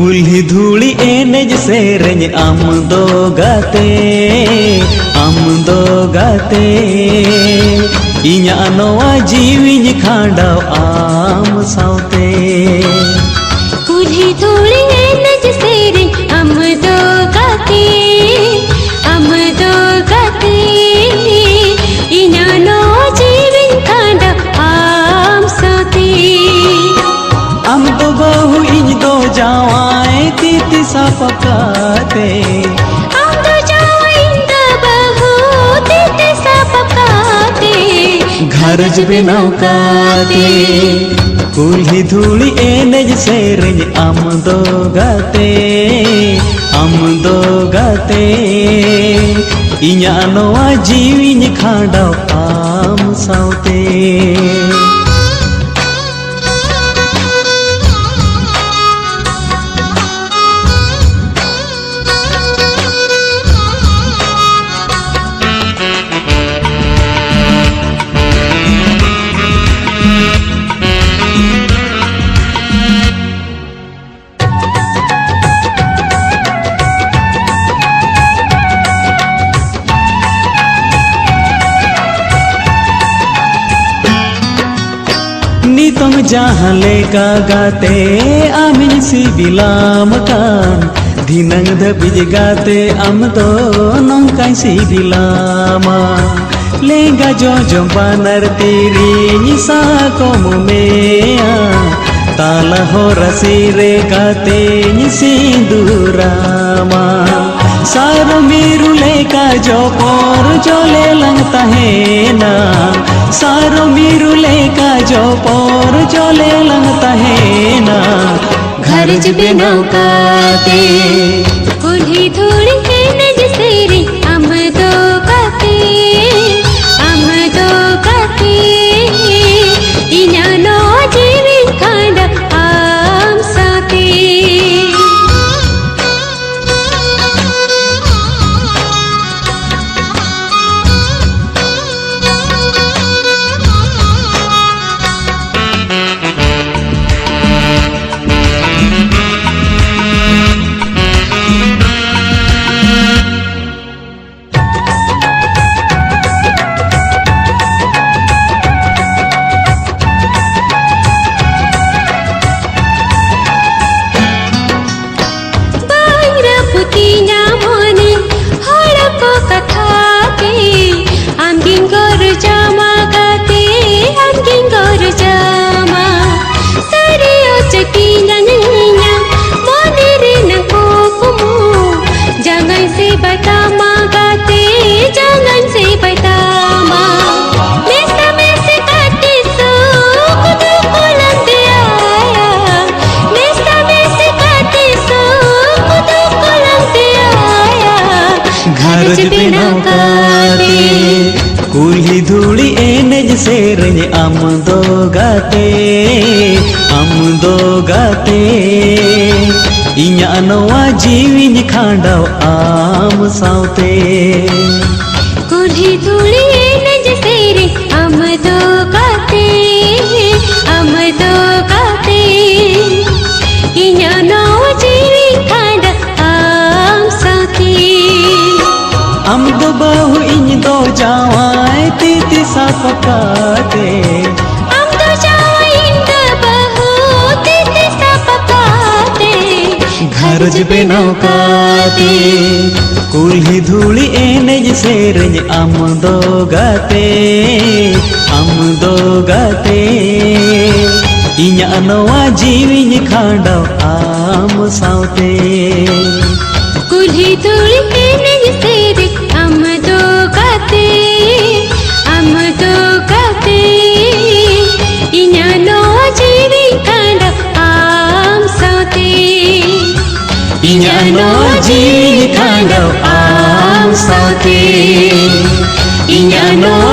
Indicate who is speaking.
Speaker 1: कुल्ही धूली एनेज सेरेñ आमदो गाते इña नोआ जीविñ खांडाव आम सावते
Speaker 2: कुल्ही धूली एनेज सेरेñ आमदो गाते इña नोआ जीविñ खांडाव आम सावते
Speaker 1: आम दो बहु इñ दो जावाय तीती सापकाते
Speaker 2: आम दो जावाय इñ दो बहु तीती सापकाते
Speaker 1: घरज बनाव काते कुल्ही धूली एनेज सेरेñ आमदो गाते इña नोआ जीविñ खांडाव आम सावते तुम जहाँ लेका गाते आमिन सी बिलाम कान धिनंग धबिज गाते आम दो नौकाई सी बिलामा लेगा जो बानर तेरी निसा को मुमेया ताला हो रसीरे गाते निसी दूरामा सारो मेरू लेका जो पोर जो ले लगता है ना सारो मेरू लेका जो पोर जो ले लगता है ना
Speaker 2: घरज बनाव काते कुल्ही धूली एनेज सेरेñ आमदो गाते इña नोआ जीविñ खांडाव आम सावते
Speaker 1: घरज बनाव काते कुल्ही धूली एनेज सेरेñ आमदो गाते इña नोआ जीविñ खांडाव आम सावते
Speaker 2: कुल्ही धूली एनेज सेरेñ आमदो गाते इña नोआ जीविñ खांडाव आम सावते
Speaker 1: आम दो बहु इñ दो जावाय तीती सापकाते
Speaker 2: आम दो जावाय इñ दो बहु तीती सापकाते
Speaker 1: घरज बनाव काते कुल्ही धूली एनेज सेरेñ आमदो गाते इña नोआ जीविñ खांडाव आम सावते
Speaker 2: कुल्ही धूली एनेज सेरेñ आमदो गाते इña नोआ जीविñ खांडाव आम सावते
Speaker 1: इña नोआ जीविñ खांडाव आम सावते इña नोआ